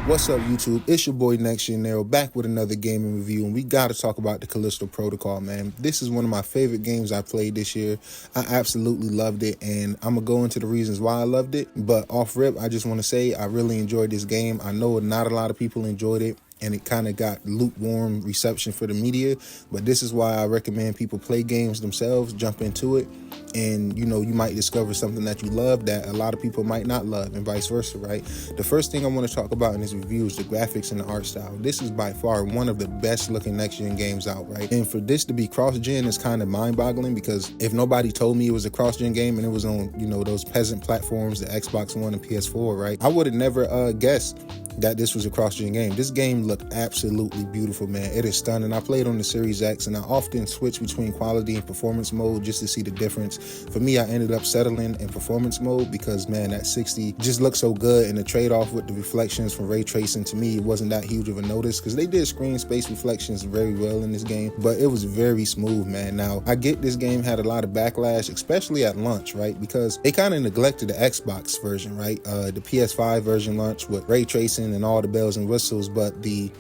What's up, YouTube? It's your boy Next Gen Nero back with another gaming review, and we got to talk about the Callisto Protocol, man. This is one of my favorite games I played this year. I absolutely loved it, and I'm gonna go into the reasons why I loved it. But off rip, I just want to say I really enjoyed this game. I know not a lot of people enjoyed it, and it kind of got lukewarm reception for the media, but this is why I recommend people play games themselves, jump into it, and you might discover something that you love that a lot of people might not love, and vice versa, right? The first thing I want to talk about in this review is the graphics and the art style. This is by far one of the best looking next gen games out, right? And for this to be cross-gen is kind of mind-boggling, because if nobody told me it was a cross-gen game and it was on those peasant platforms, the Xbox One and PS4, right, I would have never guessed that this was a cross-gen game. This game looked absolutely beautiful, man. It is stunning. I played on the Series X, and I often switch between quality and performance mode just to see the difference. For me, I ended up settling in performance mode because, man, that 60 just looks so good, and the trade-off with the reflections from ray tracing, to me, it wasn't that huge of a notice, because they did screen space reflections very well in this game, but it was very smooth, man. Now, I get this game had a lot of backlash, especially at launch, right? Because they kind of neglected the Xbox version, right? The PS5 version launched with ray tracing and all the bells and whistles, but the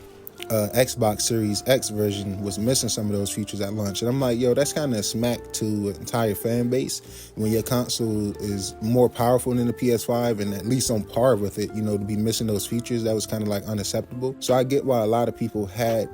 Xbox Series X version was missing some of those features at launch. And I'm like, yo, that's kind of a smack to an entire fan base when your console is more powerful than the PS5 and at least on par with it, to be missing those features. That was kind of like unacceptable. So I get why a lot of people had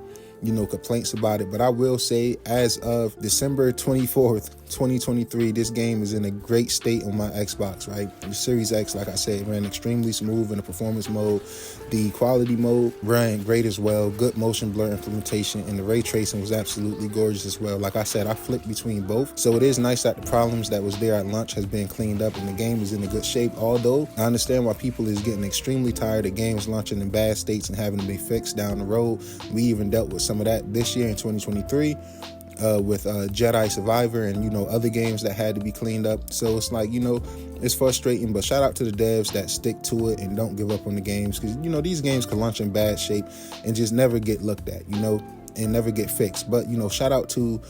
complaints about it, but I will say, as of December 24th, 2023, this game is in a great state on my Xbox, right? The Series X, like I said, ran extremely smooth in the performance mode. The quality mode ran great as well. Good motion blur implementation, and the ray tracing was absolutely gorgeous as well. Like I said, I flipped between both, so it is nice that the problems that was there at launch has been cleaned up and the game is in a good shape. Although I understand why people is getting extremely tired of games launching in bad states and having to be fixed down the road. We even dealt with some of that this year in 2023 with Jedi Survivor and other games that had to be cleaned up. So it's like, it's frustrating, but shout out to the devs that stick to it and don't give up on the games, because these games can launch in bad shape and just never get looked at, and never get fixed. But shout out to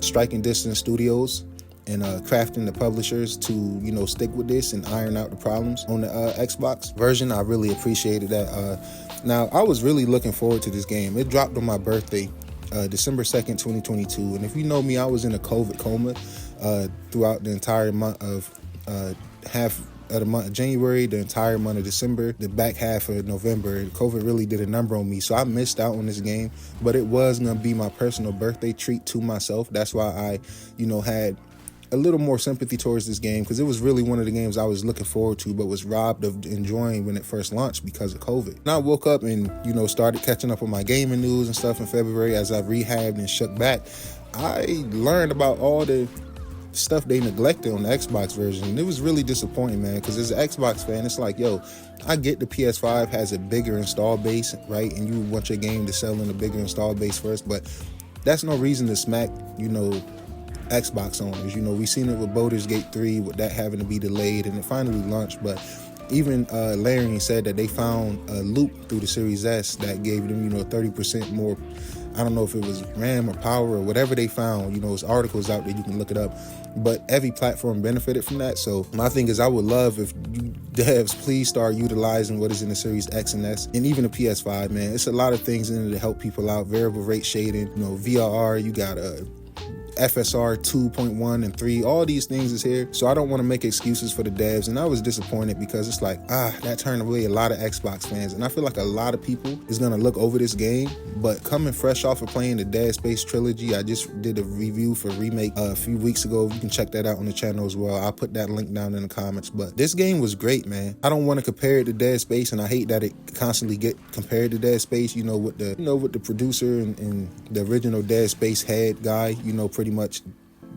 Striking Distance Studios and Crafting, the publishers, to stick with this and iron out the problems on the Xbox version. I really appreciated that. Now, I was really looking forward to this game. It dropped on my birthday, December 2nd, 2022. And if you know me, I was in a COVID coma throughout the entire month of half of the month of January, the entire month of December, the back half of November. COVID really did a number on me, so I missed out on this game, but it was gonna be my personal birthday treat to myself. That's why I had a little more sympathy towards this game, because it was really one of the games I was looking forward to but was robbed of enjoying when it first launched because of COVID. And I woke up and started catching up on my gaming news and stuff in February. As I rehabbed and shook back, I learned about all the stuff they neglected on the Xbox version, and it was really disappointing, man, because as an Xbox fan, it's like, yo, I get the PS5 has a bigger install base, right, and you want your game to sell in a bigger install base first, but that's no reason to smack Xbox owners. We seen it with Baldur's Gate 3, with that having to be delayed, and it finally launched. But even Larian said that they found a loop through the Series S that gave them 30% more, I don't know if it was RAM or power or whatever they found. There's articles out there, you can look it up, but every platform benefited from that. So my thing is, I would love if you devs please start utilizing what is in the Series X and S, and even the PS5, man. It's a lot of things in it to help people out. Variable rate shading, VRR, you got FSR 2.1 and 3, all these things is here. So I don't want to make excuses for the devs, and I was disappointed because it's like, that turned away a lot of Xbox fans, and I feel like a lot of people is going to look over this game. But coming fresh off of playing the Dead Space trilogy, I just did a review for Remake a few weeks ago. You can check that out on the channel as well. I'll put that link down in the comments. But this game was great, man. I don't want to compare it to Dead Space, and I hate that it constantly get compared to Dead Space, with the producer and the original Dead Space head guy, pretty much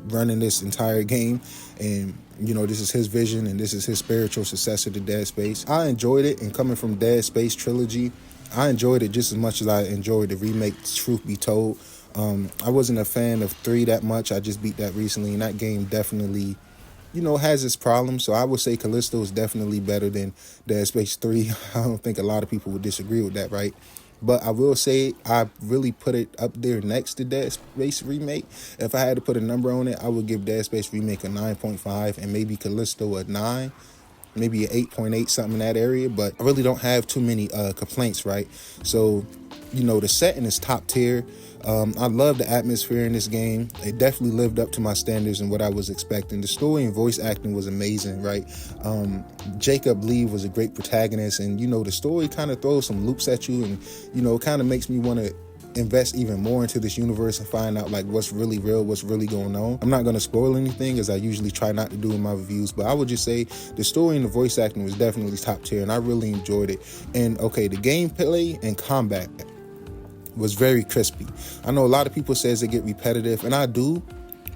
running this entire game, and this is his vision and this is his spiritual successor to Dead Space. I enjoyed it, and coming from Dead Space trilogy, I enjoyed it just as much as I enjoyed the remake, truth be told. I wasn't a fan of 3 that much. I just beat that recently, and that game definitely has its problems. So I would say Callisto is definitely better than Dead Space 3. I don't think a lot of people would disagree with that, right? But I will say I really put it up there next to Dead Space Remake. If I had to put a number on it, I would give Dead Space Remake a 9.5 and maybe Callisto a 9. maybe an 8.8, something in that area, but I really don't have too many complaints, right? So, the setting is top tier. I love the atmosphere in this game. It definitely lived up to my standards and what I was expecting. The story and voice acting was amazing, right? Jacob Lee was a great protagonist, and the story kind of throws some loops at you, and it kind of makes me want to invest even more into this universe and find out like what's really real, what's really going on. I'm not going to spoil anything, as I usually try not to do in my reviews, but I would just say the story and the voice acting was definitely top tier, and I really enjoyed it. And okay, the gameplay and combat was very crispy. I know a lot of people says it get repetitive, and I do,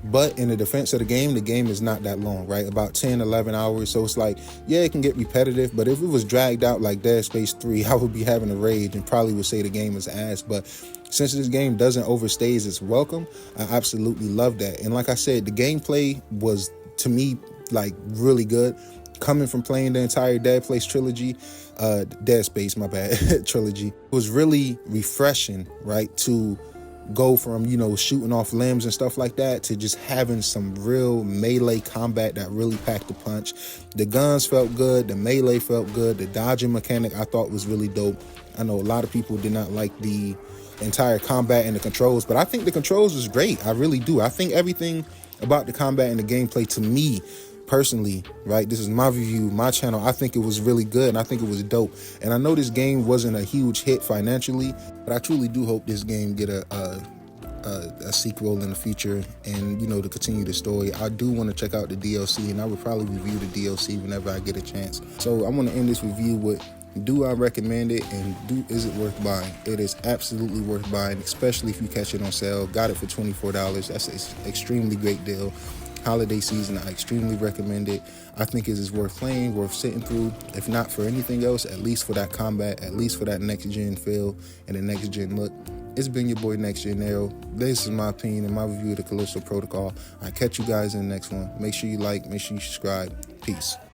but in the defense of the game is not that long, right? About 10, 11 hours. So it's like, yeah, it can get repetitive, but if it was dragged out like Dead Space 3, I would be having a rage and probably would say the game is ass. But since this game doesn't overstay its welcome, I absolutely love that. And like I said, the gameplay was, to me, like really good. Coming from playing the entire Dead Space, my bad, trilogy, it was really refreshing, right? To go from, shooting off limbs and stuff like that to just having some real melee combat that really packed the punch. The guns felt good, the melee felt good, the dodging mechanic I thought was really dope. I know a lot of people did not like the entire combat and the controls, but I think the controls was great. I really do. I think everything about the combat and the gameplay, to me personally, right, this is my review, my channel, I think it was really good, and I think it was dope. And I know this game wasn't a huge hit financially, but I truly do hope this game get a sequel in the future, and to continue the story. I do want to check out the DLC, and I would probably review the DLC whenever I get a chance. So I want to end this review with, do I recommend it, and is it worth buying? It is absolutely worth buying, especially if you catch it on sale. Got it for $24. That's an extremely great deal. Holiday season, I extremely recommend it. I think it is worth playing, worth sitting through, if not for anything else, at least for that combat, at least for that next gen feel and the next gen look. It's been your boy Next Gen Nero. This is my opinion and my review of the Callisto Protocol. I'll catch you guys in the next one. Make sure you like, make sure you subscribe. Peace.